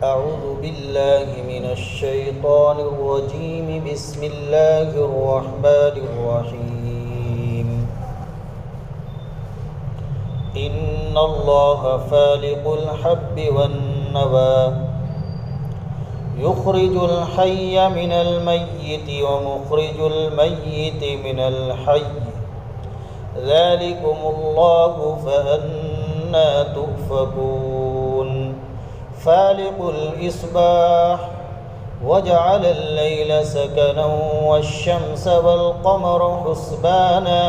أعوذ بالله من الشيطان الرجيم. بسم الله الرحمن الرحيم. إن الله فالق الحب والنوى يخرج الحي من الميت ومخرج الميت من الحي ذلكم الله فأنى تؤفكون. فالق الإصباح وجعل الليل سكنا والشمس والقمر حسبانا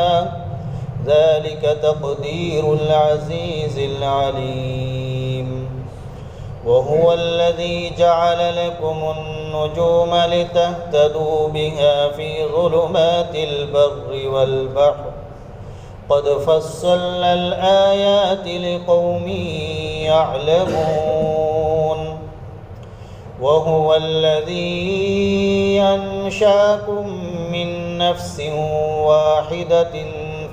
ذلك تقدير العزيز العليم. وهو الذي جعل لكم النجوم لتهتدوا بها في ظلمات البر والبحر قد فصلنا الآيات لقوم يعلمون. وهو الذي أنشأكم من نفس واحدة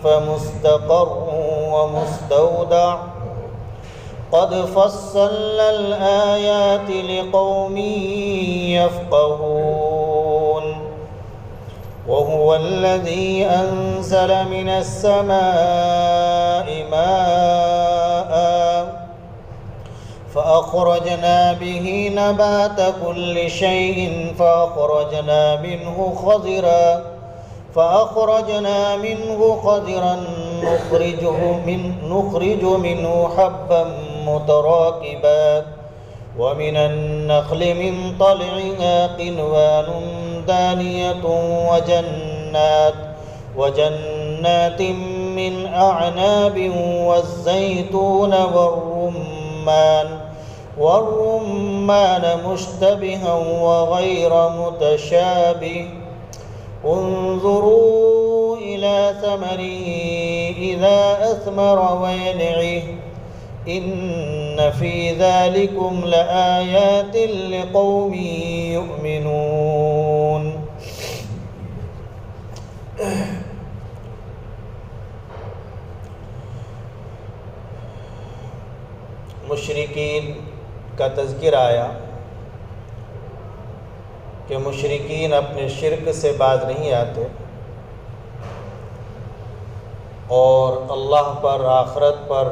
فمستقر ومستودع قد فصلنا الآيات لقوم يفقهون. وهو الذي أنزل من السماء ماء فأخرجنا به نبات كل شيء فأخرجنا منه خضرا نخرج منه حبا متراكبا ومن النخل من طلعها قنوان دانية وجنات من أعناب والزيتون والرمان مشتبها وغير متشابه انظروا إلى ثمره إذا أثمر وينعه إن في ذلكم لآيات لقوم يؤمنون. مشرکین کا تذکر آیا کہ مشرکین اپنے شرک سے باز نہیں آتے اور اللہ پر، آخرت پر،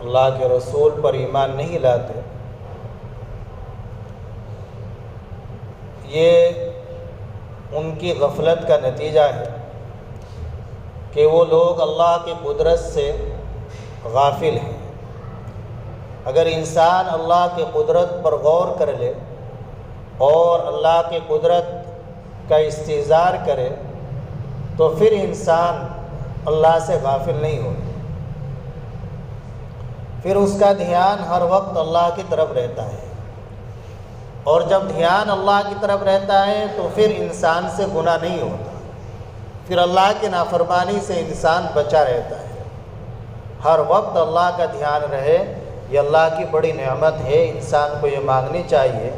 اللہ کے رسول پر ایمان نہیں لاتے. یہ ان کی غفلت کا نتیجہ ہے کہ وہ لوگ اللہ کی قدرت سے غافل ہیں. اگر انسان اللہ کی قدرت پر غور کر لے اور اللہ کی قدرت کا استحضار کرے تو پھر انسان اللہ سے غافل نہیں ہوتا، پھر اس کا دھیان ہر وقت اللہ کی طرف رہتا ہے، اور جب دھیان اللہ کی طرف رہتا ہے تو پھر انسان سے گناہ نہیں ہوتا، پھر اللہ کی نافرمانی سے انسان بچا رہتا ہے. ہر وقت اللہ کا دھیان رہے، یہ اللہ کی بڑی نعمت ہے، انسان کو یہ مانگنی چاہیے.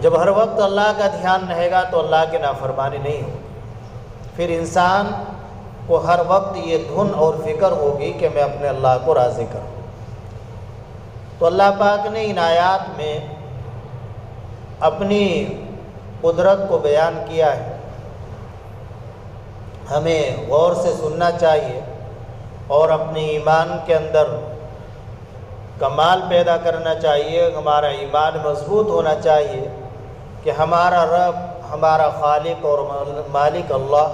جب ہر وقت اللہ کا دھیان رہے گا تو اللہ کی نافرمانی نہیں ہوگی، پھر انسان کو ہر وقت یہ دھن اور فکر ہوگی کہ میں اپنے اللہ کو راضی کروں. تو اللہ پاک نے ان آیات میں اپنی قدرت کو بیان کیا ہے. ہمیں غور سے سننا چاہیے اور اپنے ایمان کے اندر کمال پیدا کرنا چاہیے، ہمارا ایمان مضبوط ہونا چاہیے کہ ہمارا رب، ہمارا خالق اور مالک اللہ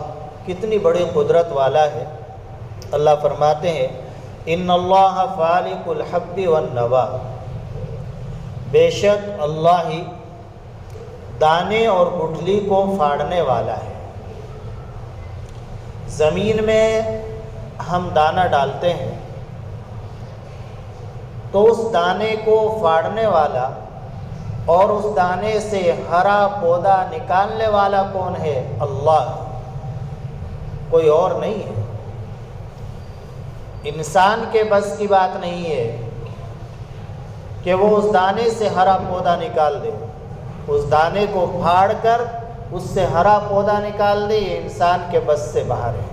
کتنی بڑی قدرت والا ہے. اللہ فرماتے ہیں ان اللہ فالق الحب والنوى، بے شک اللہ ہی دانے اور گٹھلی کو پھاڑنے والا ہے. زمین میں ہم دانہ ڈالتے ہیں تو اس دانے کو پھاڑنے والا اور اس دانے سے ہرا پودا نکالنے والا کون ہے؟ اللہ، کوئی اور نہیں ہے. انسان کے بس کی بات نہیں ہے کہ وہ اس دانے سے ہرا پودا نکال دے، اس دانے کو پھاڑ کر اس سے ہرا پودا نکال دے، یہ انسان کے بس سے باہر ہے.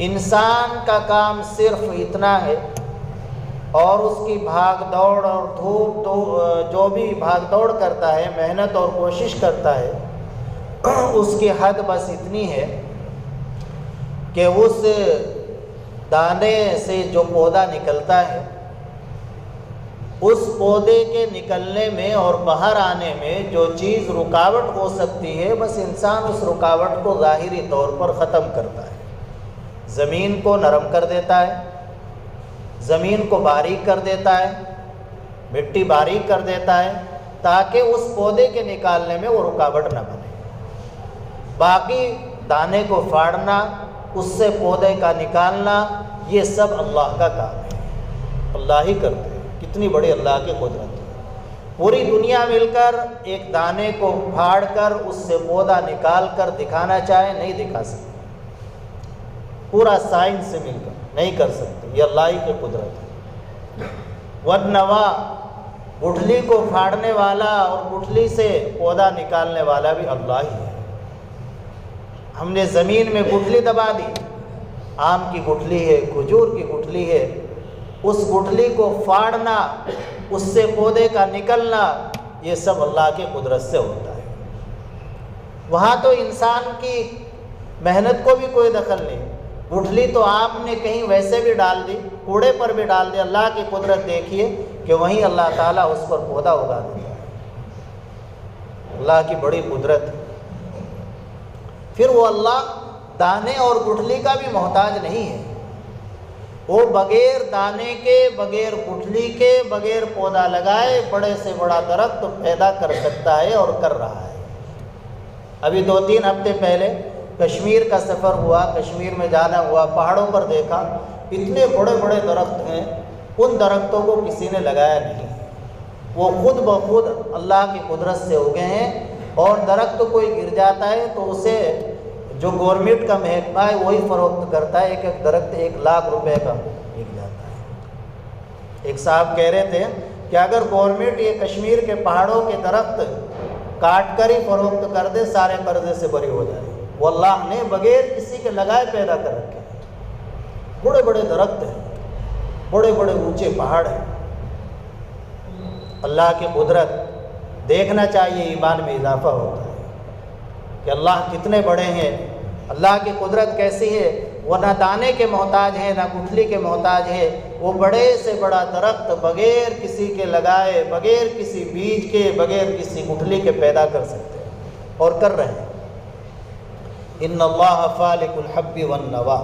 انسان کا کام صرف اتنا ہے اور اس کی بھاگ دوڑ اور دھوپ جو بھی بھاگ دوڑ کرتا ہے، محنت اور کوشش کرتا ہے، اس کی حد بس اتنی ہے کہ اس دانے سے جو پودا نکلتا ہے، اس پودے کے نکلنے میں اور باہر آنے میں جو چیز رکاوٹ ہو سکتی ہے، بس انسان اس رکاوٹ کو ظاہری طور پر ختم کرتا ہے۔ زمین کو نرم کر دیتا ہے، زمین کو باریک کر دیتا ہے، مٹی باریک کر دیتا ہے، تاکہ اس پودے کے نکالنے میں وہ رکاوٹ نہ بنے۔ باقی دانے کو پھاڑنا، اس سے پودے کا نکالنا، یہ سب اللہ کا کام ہے، اللہ ہی کرتے ہیں۔ کتنی بڑی اللہ کی قدرت ہے۔ پوری دنیا مل کر ایک دانے کو پھاڑ کر اس سے پودا نکال کر دکھانا چاہے، نہیں دکھا سکتے۔ پورا سائنس سے مل کر نہیں کر سکتے، یہ اللہ ہی کی قدرت ہے۔ والنوا، گٹھلی کو پھاڑنے والا اور گٹھلی سے پودا نکالنے والا بھی اللہ ہی ہے۔ ہم نے زمین میں گٹھلی دبا دی، آم کی گٹھلی ہے، کھجور کی گٹھلی ہے، اس گٹھلی کو پھاڑنا، اس سے پودے کا نکلنا، یہ سب اللہ کی قدرت سے ہوتا ہے۔ وہاں تو انسان کی محنت کو بھی کوئی دخل نہیں۔ گٹھلی تو آپ نے کہیں ویسے بھی ڈال دی، کوڑے پر بھی ڈال دی، اللہ کی قدرت دیکھیے کہ وہیں اللہ تعالیٰ اس پر پودا اگا دیتا ہے۔ اللہ کی بڑی قدرت ہے۔ پھر وہ اللہ دانے اور گٹھلی کا بھی محتاج نہیں ہے، وہ بغیر دانے کے، بغیر گٹھلی کے، بغیر پودا لگائے بڑے سے بڑا درخت پیدا کر سکتا ہے اور کر رہا ہے۔ ابھی 2-3 ہفتے پہلے کشمیر کا سفر ہوا، کشمیر میں جانا ہوا، پہاڑوں پر دیکھا، اتنے بڑے بڑے درخت ہیں، ان درختوں کو کسی نے لگایا نہیں، وہ خود بخود اللہ کی قدرت سے اگے ہیں۔ اور درخت کوئی گر جاتا ہے تو اسے جو گورنمنٹ کا محکمہ ہے وہی فروخت کرتا ہے، ایک ایک درخت 1 لاکھ روپے کا بک جاتا ہے۔ ایک صاحب کہہ رہے تھے کہ اگر گورنمنٹ یہ کشمیر کے پہاڑوں کے درخت کاٹ کر ہی فروخت کر دے، سارے قرضے سے بری ہو جائے۔ وہ اللہ نے بغیر کسی کے لگائے پیدا کر رکھے ہیں، بڑے بڑے درخت ہیں، بڑے بڑے اونچے پہاڑ ہیں۔ اللہ کی قدرت دیکھنا چاہیے، ایمان میں اضافہ ہوتا ہے کہ اللہ کتنے بڑے ہیں، اللہ کی قدرت کیسی ہے۔ وہ نہ دانے کے محتاج ہیں، نہ گٹھلی کے محتاج ہے، وہ بڑے سے بڑا درخت بغیر کسی کے لگائے، بغیر کسی بیج کے، بغیر کسی گٹھلی کے پیدا کر سکتے ہیں اور کر رہے ہیں۔ ان اللہ فالق الحب والنوا،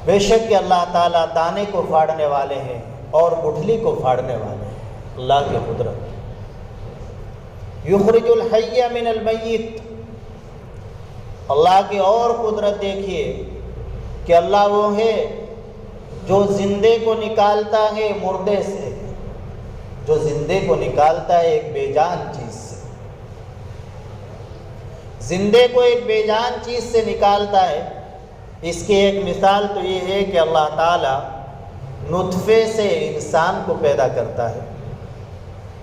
بے شک کہ اللہ تعالیٰ دانے کو پھاڑنے والے ہیں اور گٹھلی کو پھاڑنے والے ہیں۔ اللہ کی قدرت۔ یخرج الحی من المیت، اللہ کی اور قدرت دیکھیے کہ اللہ وہ ہے جو زندے کو نکالتا ہے مردے سے، جو زندے کو نکالتا ہے ایک بے جان چیز سے، زندے کو ایک بے جان چیز سے نکالتا ہے۔ اس کی ایک مثال تو یہ ہے کہ اللہ تعالیٰ نطفے سے انسان کو پیدا کرتا ہے،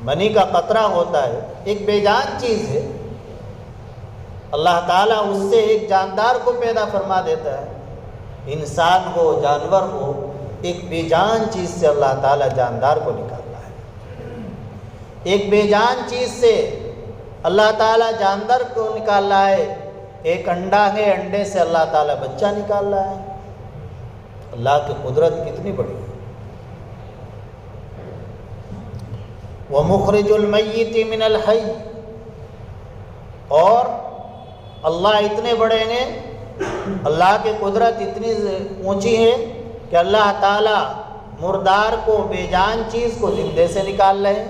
منی کا قطرہ ہوتا ہے، ایک بے جان چیز ہے، اللہ تعالیٰ اس سے ایک جاندار کو پیدا فرما دیتا ہے۔ انسان ہو، جانور ہو، ایک بے جان چیز سے اللہ تعالیٰ جاندار کو نکالتا ہے۔ ایک بے جان چیز سے اللہ تعالیٰ جاندار کو نکال رہا ہے۔ ایک انڈا ہے، انڈے سے اللہ تعالیٰ بچہ نکال رہا ہے۔ اللہ کی قدرت کتنی بڑی ہے۔ وَمُخْرِجُ الْمَيِّتِ مِنَ الْحَيِّ، اور اللہ اتنے بڑے ہیں، اللہ کی قدرت اتنی اونچی ہے کہ اللہ تعالیٰ مردار کو، بے جان چیز کو زندے سے نکال رہے ہیں۔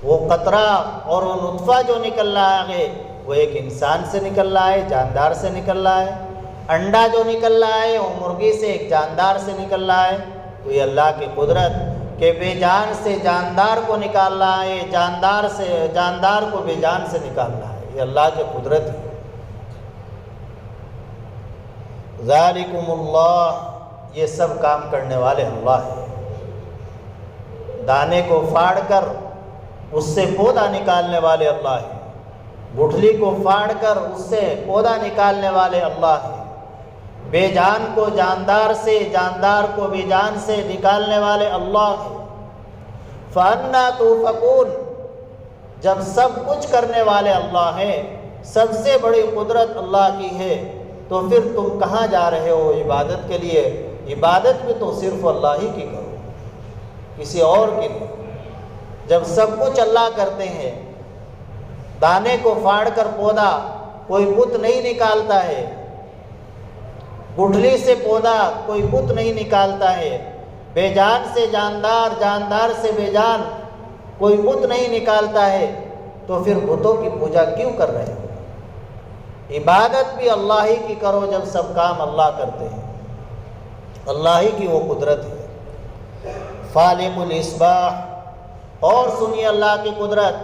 وہ قطرہ اور وہ نطفہ جو نکل رہا ہے وہ ایک انسان سے نکل رہا ہے، جاندار سے نکل رہا ہے۔ انڈا جو نکل رہا ہے وہ مرغی سے، ایک جاندار سے نکل رہا ہے۔ تو یہ اللہ کی قدرت کہ بے جان سے جاندار کو نکال رہا ہے، جاندار سے جاندار کو بے جان سے نکال رہا ہے، یہ اللہ کی قدرت ہے۔ ذالکم اللہ، یہ سب کام کرنے والے اللہ ہیں۔ دانے کو پھاڑ کر اس سے پودا نکالنے والے اللہ ہیں، گٹھلی کو پھاڑ کر اس سے پودا نکالنے والے اللہ ہیں، بے جان کو جاندار سے، جاندار کو بے جان سے نکالنے والے اللہ ہیں۔ فَأَنَّا تُؤْفَكُونَ، جب سب کچھ کرنے والے اللہ ہیں، سب سے بڑی قدرت اللہ کی ہے، تو پھر تم کہاں جا رہے ہو عبادت کے لیے؟ عبادت بھی تو صرف اللہ ہی کی کرو، کسی اور کی نہیں۔ جب سب کچھ اللہ کرتے ہیں، دانے کو پھاڑ کر پودا کوئی بت نہیں نکالتا ہے، گٹھلی سے پودا کوئی بت نہیں نکالتا ہے، بے جان سے جاندار، جاندار سے بے جان کوئی بت نہیں نکالتا ہے، تو پھر بتوں کی پوجا کیوں کر رہے ہو؟ عبادت بھی اللہ ہی کی کرو جب سب کام اللہ کرتے ہیں، اللہ ہی کی وہ قدرت ہے۔ فالق الاصباح، اور سنیے اللہ کی قدرت،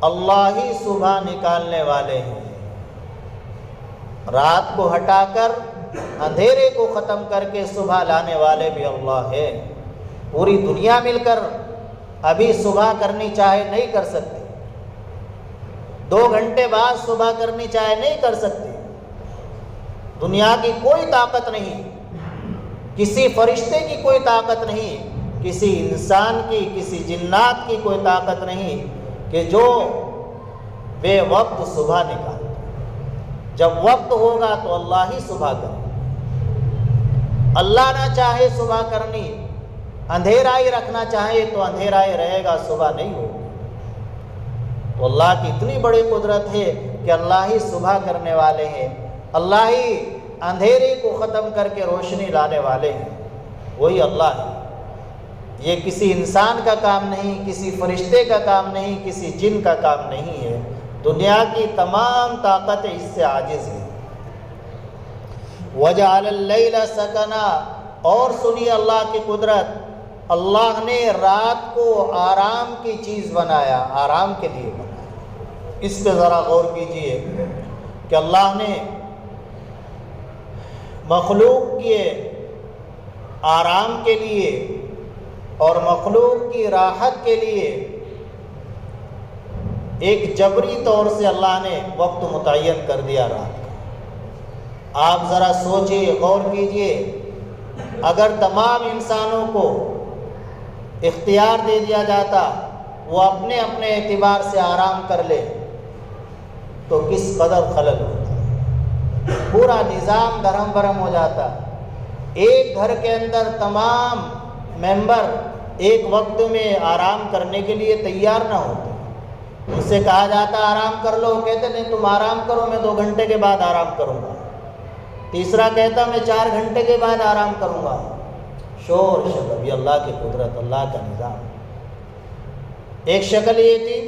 اللہ ہی صبح نکالنے والے ہیں، رات کو ہٹا کر اندھیرے کو ختم کر کے صبح لانے والے بھی اللہ ہے۔ پوری دنیا مل کر ابھی صبح کرنی چاہے نہیں کر سکتی، 2 گھنٹے بعد صبح کرنی چاہے نہیں کر سکتی، دنیا کی کوئی طاقت نہیں، کسی فرشتے کی کوئی طاقت نہیں، کسی انسان کی، کسی جنات کی کوئی طاقت نہیں کہ جو بے وقت صبح نکالے۔ جب وقت ہوگا تو اللہ ہی صبح کرے، اللہ نہ چاہے صبح کرنی، اندھیرا ہی رکھنا چاہے تو اندھیرا ہی رہے گا، صبح نہیں ہوگی۔ تو اللہ کی اتنی بڑی قدرت ہے کہ اللہ ہی صبح کرنے والے ہیں، اللہ ہی اندھیرے کو ختم کر کے روشنی لانے والے ہیں، وہی اللہ ہے۔ یہ کسی انسان کا کام نہیں، کسی فرشتے کا کام نہیں، کسی جن کا کام نہیں ہے، دنیا کی تمام طاقتیں اس سے عاجز ہیں۔ وَجَعَلَ اللَّيْلَ سَكَنًا، اور سنیے اللہ کی قدرت، اللہ نے رات کو آرام کی چیز بنایا، آرام کے لیے بنایا۔ اس پہ ذرا غور کیجئے کہ اللہ نے مخلوق کے آرام کے لیے اور مخلوق کی راحت کے لیے ایک جبری طور سے اللہ نے وقت متعین کر دیا رات کا۔ آپ ذرا سوچئے، غور کیجئے، اگر تمام انسانوں کو اختیار دے دیا جاتا وہ اپنے اپنے اعتبار سے آرام کر لے تو کس قدر خلل ہوتا، پورا نظام درہم برہم ہو جاتا۔ ایک گھر کے اندر تمام ممبر ایک وقت میں آرام کرنے کے لیے تیار نہ ہوتے، ان سے کہا جاتا آرام کر لو، کہتے نہیں تم آرام کرو، میں 2 گھنٹے کے بعد آرام کروں گا، تیسرا کہتا میں 4 گھنٹے کے بعد آرام کروں گا۔ شور شکل، یہ اللہ کی قدرت، اللہ کا نظام۔ ایک شکل یہ تھی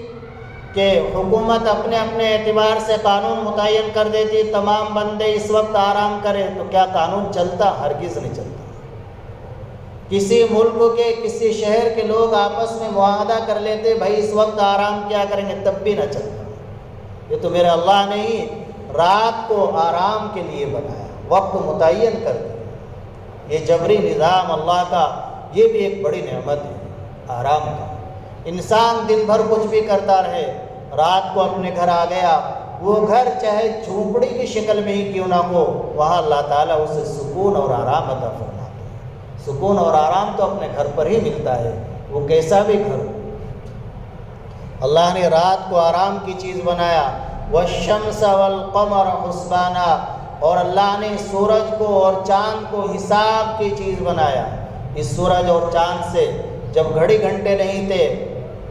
کہ حکومت اپنے اپنے اعتبار سے قانون متعین کر دیتی، تمام بندے اس وقت آرام کریں، تو کیا قانون چلتا؟ ہرگز نہیں چلتا۔ کسی ملک کے، کسی شہر کے لوگ آپس میں معاہدہ کر لیتے بھائی اس وقت آرام کیا کریں گے، تب بھی نہ چلتا۔ یہ تو میرے اللہ نے ہی رات کو آرام کے لیے بنایا، وقت متعین کر دیا۔ یہ جبری نظام اللہ کا، یہ بھی ایک بڑی نعمت ہے آرام کا۔ انسان دن بھر کچھ بھی کرتا رہے، رات کو اپنے گھر آ گیا، وہ گھر چاہے جھونپڑی کی شکل میں ہی کیوں نہ ہو، وہاں اللہ تعالیٰ اسے سکون اور آرام عطا فرماتے ہیں۔ سکون اور آرام تو اپنے گھر پر ہی ملتا ہے، وہ کیسا بھی گھر ہو۔ اللہ نے رات کو آرام کی چیز بنایا۔ وَالشَّمْسَ وَالْقَمَرَ حُسْبَانًا، اور اللہ نے سورج کو اور چاند کو حساب کی چیز بنایا۔ اس سورج اور چاند سے جب گھڑی گھنٹے نہیں تھے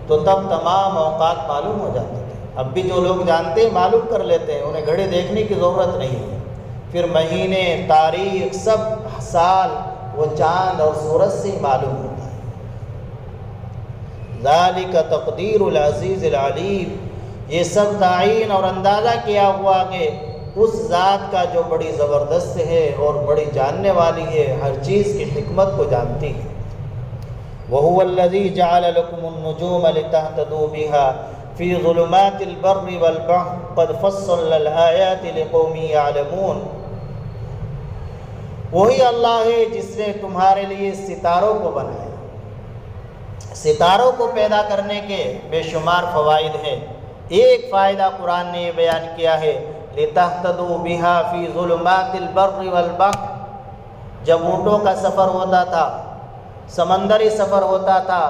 تو تب تمام اوقات معلوم ہو جاتے تھے۔ اب بھی جو لوگ جانتے ہیں معلوم کر لیتے ہیں، انہیں گھڑی دیکھنے کی ضرورت نہیں ہے۔ پھر مہینے، تاریخ، سب سال وہ چاند اور سورج سے ہی معلوم ہوتا ہے۔ ذَلِكَ تَقْدِيرُ الْعَزِيزِ الْعَلِيمِ، یہ سب تعین اور اندازہ کیا ہوا کہ اس ذات کا جو بڑی زبردست ہے اور بڑی جاننے والی ہے، ہر چیز کی حکمت کو جانتی ہے۔ وَهُوَ الَّذِي جَعَلَ لَكُمُ النُّجُومَ لِتَهْتَدُوا بِهَا فِي ظُلُمَاتِ الْبَرِّ وَالْبَحْرِ قَدْ فَصَّلْنَا الْآيَاتِ لِقَوْمٍ يَعْلَمُونَ، وہی اللہ ہے جس نے تمہارے لیے ستاروں کو بنایا۔ ستاروں کو پیدا کرنے کے بے شمار فوائد ہیں۔ ایک فائدہ قرآن نے یہ بیان کیا ہے، لِتَهْتَدُوا بِهَا فِي ظُلُمَاتِ الْبَرِّ وَالْبَحْرِ، جب اونٹوں کا سفر ہوتا تھا، سمندری سفر ہوتا تھا،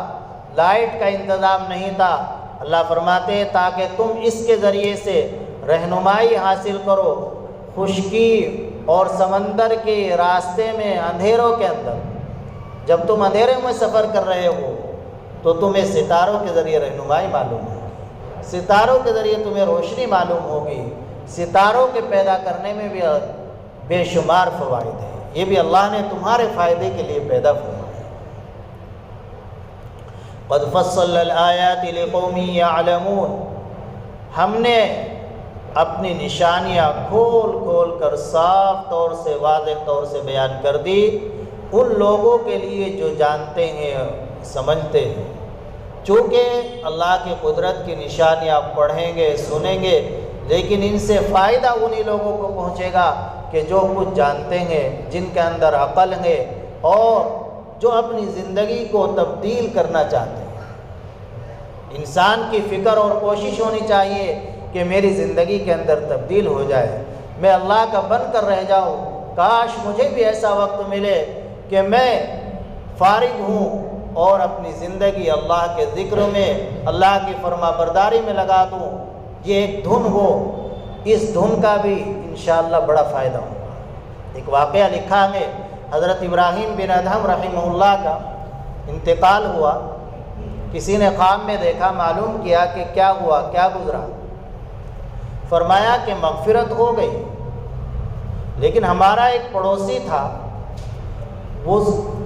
لائٹ کا انتظام نہیں تھا۔ اللہ فرماتے ہیں تاکہ تم اس کے ذریعے سے رہنمائی حاصل کرو خشکی اور سمندر کے راستے میں اندھیروں کے اندر۔ جب تم اندھیرے میں سفر کر رہے ہو تو تمہیں ستاروں کے ذریعے رہنمائی معلوم ہوگی، ستاروں کے ذریعے تمہیں روشنی معلوم ہوگی۔ ستاروں کے پیدا کرنے میں بھی بے شمار فوائد ہیں، یہ بھی اللہ نے تمہارے فائدے کے لیے پیدا فرمایا۔ قد فصلنا الآیات لقوم یعلمون، ہم نے اپنی نشانیاں کھول کھول کر صاف طور سے واضح طور سے بیان کر دی ان لوگوں کے لیے جو جانتے ہیں سمجھتے ہیں۔ چونکہ اللہ کی قدرت کی نشانیاں آپ پڑھیں گے سنیں گے، لیکن ان سے فائدہ انہی لوگوں کو پہنچے گا کہ جو کچھ جانتے ہیں، جن کے اندر عقل ہے اور جو اپنی زندگی کو تبدیل کرنا چاہتے ہیں۔ انسان کی فکر اور کوشش ہونی چاہیے کہ میری زندگی کے اندر تبدیل ہو جائے، میں اللہ کا بن کر رہ جاؤں۔ کاش مجھے بھی ایسا وقت ملے کہ میں فارغ ہوں اور اپنی زندگی اللہ کے ذکر میں، اللہ کی فرما برداری میں لگا دوں۔ یہ ایک دھن ہو، اس دھن کا بھی انشاءاللہ بڑا فائدہ ہوگا۔ ایک واقعہ لکھا ہے، حضرت ابراہیم بن ادہم رحمہ اللہ کا انتقال ہوا۔ کسی نے خواب میں دیکھا، معلوم کیا کہ کیا ہوا، کیا گزرا۔ فرمایا کہ مغفرت ہو گئی، لیکن ہمارا ایک پڑوسی تھا، وہ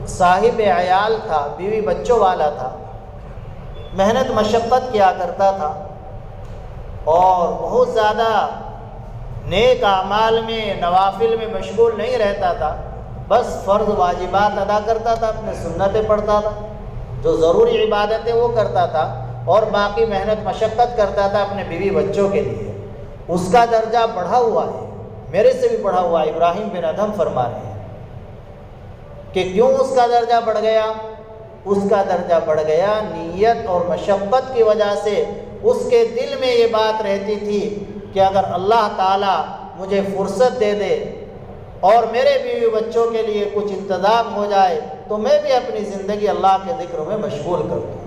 صاحب عیال تھا، بیوی بچوں والا تھا، محنت مشقت کیا کرتا تھا اور بہت زیادہ نیک اعمال میں نوافل میں مشغول نہیں رہتا تھا، بس فرض واجبات ادا کرتا تھا، اپنے سنتیں پڑھتا تھا، جو ضروری عبادتیں وہ کرتا تھا اور باقی محنت مشقت کرتا تھا اپنے بیوی بچوں کے لیے۔ اس کا درجہ بڑھا ہوا ہے، میرے سے بھی بڑھا ہوا ہے۔ ابراہیم بن ادہم فرما رہے ہیں کہ کیوں اس کا درجہ بڑھ گیا؟ اس کا درجہ بڑھ گیا نیت اور مشقت کی وجہ سے۔ اس کے دل میں یہ بات رہتی تھی کہ اگر اللہ تعالیٰ مجھے فرصت دے دے اور میرے بیوی بچوں کے لیے کچھ انتظام ہو جائے تو میں بھی اپنی زندگی اللہ کے ذکر میں مشغول کر دوں۔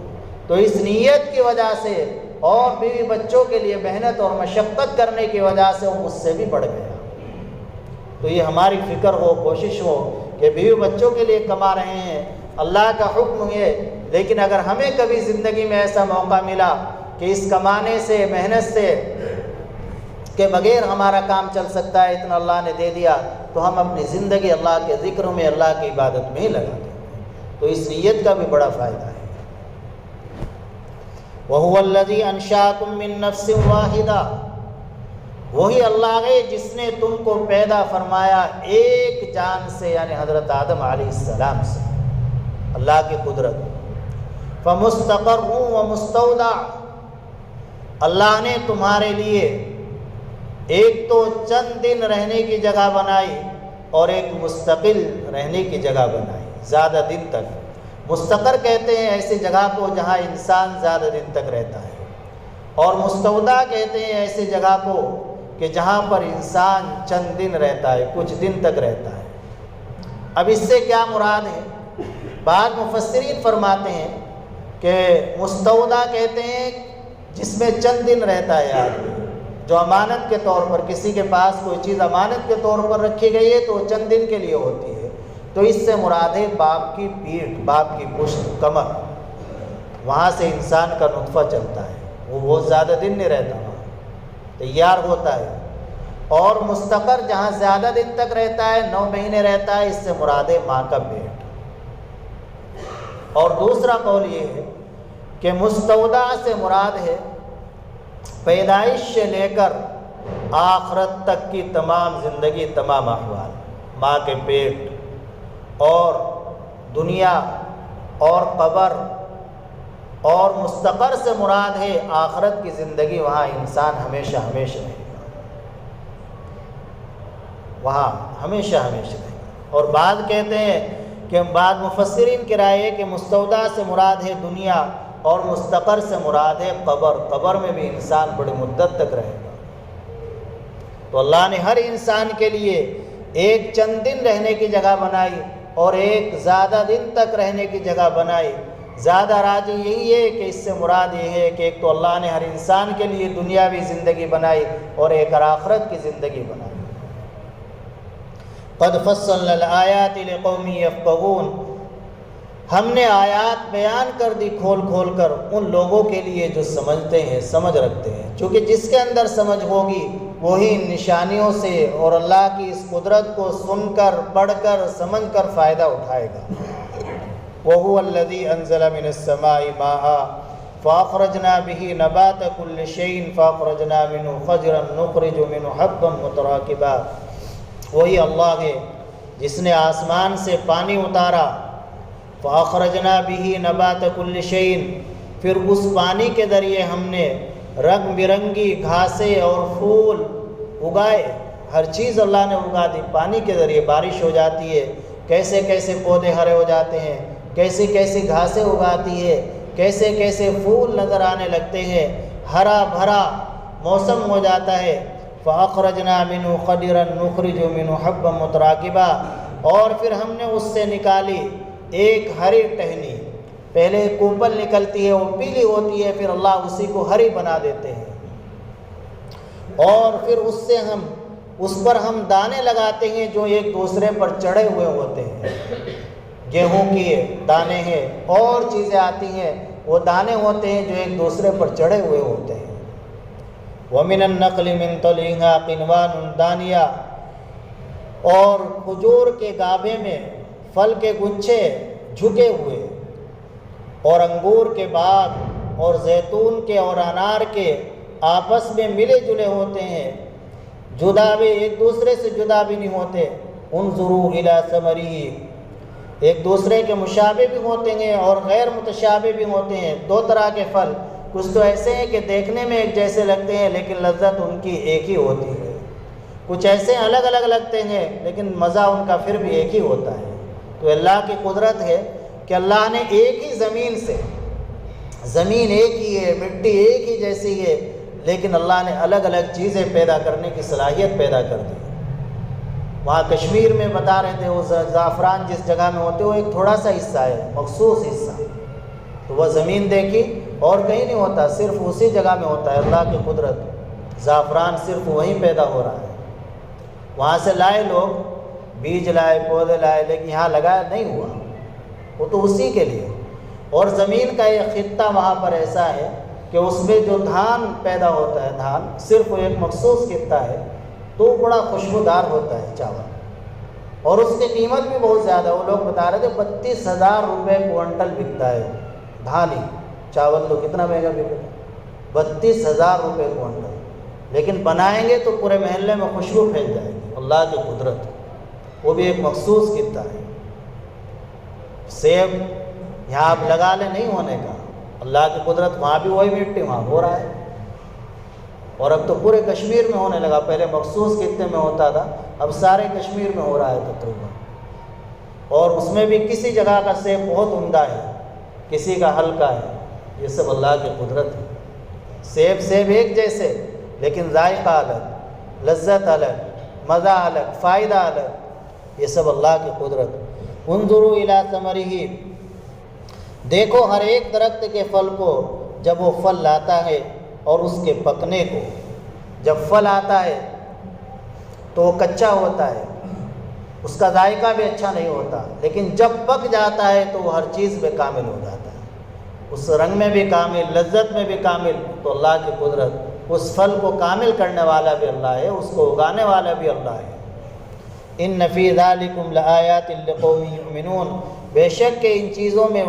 تو اس نیت کی وجہ سے اور بیوی بچوں کے لیے محنت اور مشقت کرنے کی وجہ سے وہ مجھ سے بھی بڑھ گیا۔ تو یہ ہماری فکر ہو، کوشش ہو کہ بیوی بچوں کے لیے کما رہے ہیں، اللہ کا حکم ہے، لیکن اگر ہمیں کبھی زندگی میں ایسا موقع ملا کہ اس کمانے سے، محنت سے کے بغیر ہمارا کام چل سکتا ہے، اتنا اللہ نے دے دیا، تو ہم اپنی زندگی اللہ کے ذکر میں، اللہ کی عبادت میں ہی لگا دیں۔ تو اس نیت کا بھی بڑا فائدہ ہے۔ وَهُوَ الَّذِي أَنشَأَكُم مِّن نَّفْسٍ وَاحِدَةٍ، وہی اللہ ہے جس نے تم کو پیدا فرمایا ایک جان سے، یعنی حضرت آدم علیہ السلام سے۔ اللہ کی قدرت۔ فَمُسْتَقَرٌّ وَمُسْتَوْدَعٌ، اللہ نے تمہارے لیے ایک تو چند دن رہنے کی جگہ بنائی اور ایک مستقل رہنے کی جگہ بنائی، زیادہ دن تک۔ مستقر کہتے ہیں ایسی جگہ کو جہاں انسان زیادہ دن تک رہتا ہے، اور مستودع کہتے ہیں ایسی جگہ کو کہ جہاں پر انسان چند دن رہتا ہے، کچھ دن تک رہتا ہے۔ اب اس سے کیا مراد ہے؟ بعض مفسرین فرماتے ہیں کہ مستودع کہتے ہیں جس میں چند دن رہتا ہے آدمی، جو امانت کے طور پر، کسی کے پاس کوئی چیز امانت کے طور پر رکھی گئی ہے تو وہ چند دن کے لیے ہوتی ہے۔ تو اس سے مراد ہے باپ کی پیٹھ، باپ کی پشت، کمر، وہاں سے انسان کا نطفہ چلتا ہے، وہ بہت زیادہ دن نہیں رہتا، وہاں تیار ہوتا ہے۔ اور مستقر جہاں زیادہ دن تک رہتا ہے، 9 مہینے رہتا ہے، اس سے مراد ہے ماں کا پیٹ۔ اور دوسرا قول یہ ہے کہ مستودع سے مراد ہے پیدائش سے لے کر آخرت تک کی تمام زندگی، تمام احوال، ماں کے پیٹ اور دنیا اور قبر۔ اور مستقر سے مراد ہے آخرت کی زندگی، وہاں انسان ہمیشہ ہمیشہ رہے گا، وہاں ہمیشہ ہمیشہ رہے گا۔ اور بعض کہتے ہیں کہ بعض مفسرین کی رائے ہے کہ مستودع سے مراد ہے دنیا اور مستقر سے مراد ہے قبر۔ قبر میں بھی انسان بڑی مدت تک رہے گا۔ تو اللہ نے ہر انسان کے لیے ایک چند دن رہنے کی جگہ بنائی اور ایک زیادہ دن تک رہنے کی جگہ بنائی، زیادہ راجح یہی ہے کہ اس سے مراد یہ ہے کہ ایک تو اللہ نے ہر انسان کے لیے دنیاوی زندگی بنائی اور ایک آخرت کی زندگی بنائی۔ قد فصلنا الآیات لقوم یفقہون، ہم نے آیات بیان کر دی کھول کھول کر ان لوگوں کے لیے جو سمجھتے ہیں، سمجھ رکھتے ہیں، چونکہ جس کے اندر سمجھ ہوگی وہی ان نشانیوں سے اور اللہ کی اس قدرت کو سن کر، پڑھ کر، سمجھ کر فائدہ اٹھائے گا۔ وَهُوَ الَّذِي أَنزَلَ مِنَ السَّمَاءِ مَاءً فَأَخْرَجْنَا بِهِ نَبَاتَ كُلِّ شَيْءٍ فَأَخْرَجْنَا مِنْهُ شَجَرًا نُخْرِجُ مِنْهُ حَبًّا مُتَرَاكِبًا، وہی اللہ ہے جس نے آسمان سے پانی اتارا، فَأَخْرَجْنَا بِهِ نَبَاتَ كُلِّ شَيْءٍ، پھر اس پانی کے ذریعے ہم نے رنگ برنگی گھاسیں اور پھول اگائے، ہر چیز اللہ نے اگا دی، پانی کے ذریعے بارش ہو جاتی ہے، کیسے کیسے پودے ہرے ہو جاتے ہیں، کیسی کیسی گھاسیں اگاتی ہے، کیسے کیسے پھول نظر آنے لگتے ہیں، ہرا بھرا موسم ہو جاتا ہے۔ فَأَخْرَجْنَا مِنْهُ خَضِرًا نُخْرِجُ مِنْهُ حَبًّا مُتَرَاكِبًا، اور پھر ہم نے اس سے نکالی ایک ہری ٹہنی، پہلے کوپل نکلتی ہے وہ پیلی ہوتی ہے، پھر اللہ اسی کو ہری بنا دیتے ہیں، اور پھر اس پر ہم دانے لگاتے ہیں جو ایک دوسرے پر چڑھے ہوئے ہوتے ہیں، گیہوں کے دانے ہیں اور چیزیں آتی ہیں، وہ دانے ہوتے ہیں جو ایک دوسرے پر چڑھے ہوئے ہوتے ہیں۔ وَمِنَ النَّخْلِ مِن طَلْعِهَا قِنْوَانٌ دَانِيَةٌ، اور کھجور کے گابھے میں پھل کے گچھے جھکے ہوئے، اور انگور کے باغ اور زیتون کے اور انار کے آپس میں ملے جلے ہوتے ہیں، جدا بھی ایک دوسرے سے جدا بھی نہیں ہوتے۔ انظروا الی ثمرہ، ایک دوسرے کے مشابہ بھی ہوتے ہیں اور غیر متشابہ بھی ہوتے ہیں، دو طرح کے پھل، کچھ تو ایسے ہیں کہ دیکھنے میں ایک جیسے لگتے ہیں لیکن لذت ان کی ایک ہی ہوتی ہے، کچھ ایسے الگ الگ لگتے ہیں لیکن مزہ ان کا پھر بھی ایک ہی ہوتا ہے۔ تو اللہ کی قدرت ہے کہ اللہ نے ایک ہی زمین سے، زمین ایک ہی ہے، مٹی ایک ہی جیسی ہے، لیکن اللہ نے الگ الگ چیزیں پیدا کرنے کی صلاحیت پیدا کر دی۔ وہاں کشمیر میں بتا رہے تھے وہ زعفران جس جگہ میں ہوتے وہ ایک تھوڑا سا حصہ ہے، مخصوص حصہ، تو وہ زمین دیکھی اور کہیں نہیں ہوتا، صرف اسی جگہ میں ہوتا ہے۔ اللہ کی قدرت، زعفران صرف وہیں پیدا ہو رہا ہے، وہاں سے لائے لوگ، بیج لائے، پودے لائے، لیکن یہاں لگایا نہیں ہوا، وہ تو اسی کے لیے۔ اور زمین کا ایک خطہ وہاں پر ایسا ہے کہ اس میں جو دھان پیدا ہوتا ہے، دھان صرف ایک مخصوص خطہ ہے، تو وہ بڑا خوشبودار ہوتا ہے چاول، اور اس کی قیمت بھی بہت زیادہ، وہ لوگ بتا رہے تھے 32,000 روپے کوئنٹل بکتا ہے دھان ہی، چاول تو کتنا مہنگا بکتا ہے، 32,000 روپے کوئنٹل، لیکن بنائیں گے تو پورے محلے میں خوشبو پھیل جائے گی۔ اللہ کی قدرت، وہ بھی ایک مخصوص خطہ ہے۔ سیب یہاں آپ لگا لیں نہیں ہونے کا، اللہ کی قدرت، وہاں بھی وہی مٹی، وہاں ہو رہا ہے، اور اب تو پورے کشمیر میں ہونے لگا، پہلے مخصوص خطے میں ہوتا تھا، اب سارے کشمیر میں ہو رہا ہے تقریباً، اور اس میں بھی کسی جگہ کا سیب بہت عمدہ ہے، کسی کا ہلکا ہے، یہ سب اللہ کی قدرت ہے۔ سیب ایک جیسے لیکن ذائقہ الگ، لذت الگ، مزہ الگ، فائدہ الگ، یہ سب اللہ کی قدرت۔ انظروا الی ثمرہ، دیکھو ہر ایک درخت کے پھل کو جب وہ پھل لاتا ہے اور اس کے پکنے کو، جب پھل آتا ہے تو وہ کچا ہوتا ہے، اس کا ذائقہ بھی اچھا نہیں ہوتا، لیکن جب پک جاتا ہے تو وہ ہر چیز میں کامل ہو جاتا ہے، اس رنگ میں بھی کامل، لذت میں بھی کامل۔ تو اللہ کی قدرت، اس پھل کو کامل کرنے والا بھی اللہ ہے، اس کو اگانے والا بھی اللہ ہے۔ ان فی ذالکم لآیات لقوم یؤمنون، بے شک کہ ان چیزوں میں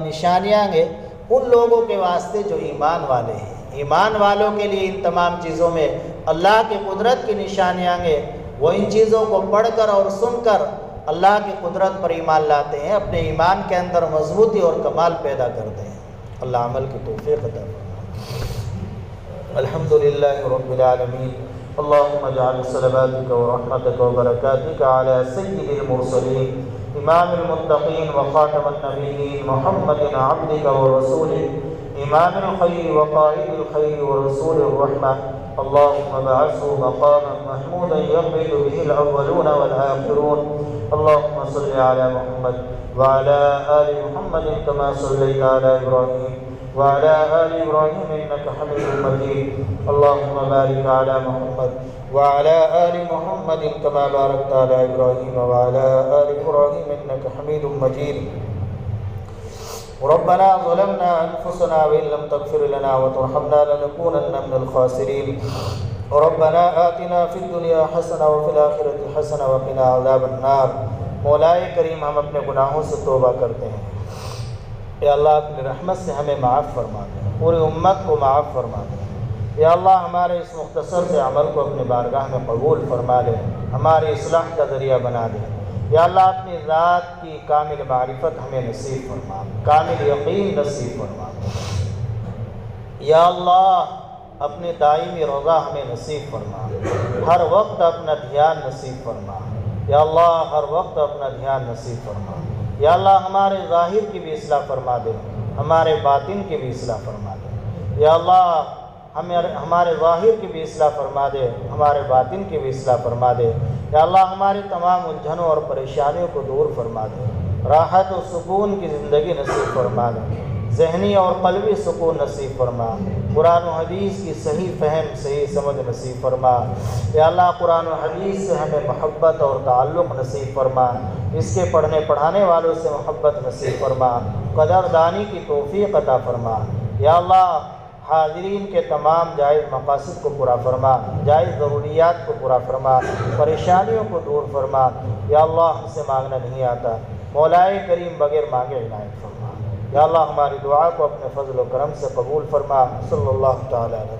نشانیاں ہیں ان لوگوں کے واسطے جو ایمان والے ہیں۔ ایمان والوں کے لیے ان تمام چیزوں میں اللہ کی قدرت کی نشانیاں ہیں، وہ ان چیزوں کو پڑھ کر اور سن کر اللہ کی قدرت پر ایمان لاتے ہیں، اپنے ایمان کے اندر مضبوطی اور کمال پیدا کرتے ہیں۔ اللہ عمل کی توفیق عطا فرمائے۔ الحمدللہ رب العالمین، اللہم اجعل صلواتک ورحمتک وبرکاتک علی سید المرسلین امام المتقین وخاتم النبیین محمد عبدک ورسولک إمام الخير وقائد الخير ورسول الرحمة، اللهم ابعثه مقاما محمودا يقبل به الأولون والآخرون. اللهم صل على محمد وعلى آل محمد كما صليت على إبراهيم وعلى آل إبراهيم إنك حميد مجيد. اللهم بارك على محمد وعلى آل محمد كما باركت على إبراهيم وعلى آل إبراهيم إنك حميد مجيد. ربنا ظلمنا أنفسنا وإن لم تغفر لنا وترحمنا لنكونن من الخاسرين. ربنا آتنا في الدنيا حسنة وفي الآخرة حسنة وقنا عذاب النار. مولا کریم ہم اپنے گناہوں سے توبہ کرتے ہیں. یا اللہ اپنی رحمت سے ہمیں معاف فرما دے، پوری امت کو معاف فرما دے. یا اللہ ہمارے اس مختصر سے عمل کو اپنی بارگاہ میں قبول فرما لے، ہماری اصلاح کا ذریعہ بنا دے. یا اللہ اپنی ذات کی کامل معرفت ہمیں نصیب فرما، کامل یقین نصیب فرما. یا اللہ اپنے دائمی رضا ہمیں نصیب فرما، ہر وقت اپنا دھیان نصیب فرما. یا اللہ ہر وقت اپنا دھیان نصیب فرما. یا اللہ ہمارے ظاہر کی بھی اصلاح فرما دے، ہمارے باطن کی بھی اصلاح فرما دے. یا اللہ ہمارے ظاہر کی بھی اصلاح فرما دے، ہمارے باطن کی بھی اصلاح فرما دے. یا اللہ ہماری تمام الجھنوں اور پریشانیوں کو دور فرما دے، راحت و سکون کی زندگی نصیب فرما دے، ذہنی اور قلبی سکون نصیب فرما. قرآن و حدیث کی صحیح فہم، صحیح سمجھ نصیب فرما. یا اللہ قرآن و حدیث سے ہمیں محبت اور تعلق نصیب فرما، اس کے پڑھنے پڑھانے والوں سے محبت نصیب فرما، قدردانی کی توفیق عطا فرما. یا اللہ حاضرین کے تمام جائز مقاصد کو پورا فرما، جائز ضروریات کو پورا فرما، پریشانیوں کو دور فرما. یا اللہ ہم سے مانگنا نہیں آتا، مولا کریم بغیر مانگے عنایت فرما. یا اللہ ہماری دعا کو اپنے فضل و کرم سے قبول فرما. صلی اللہ تعالی علیہ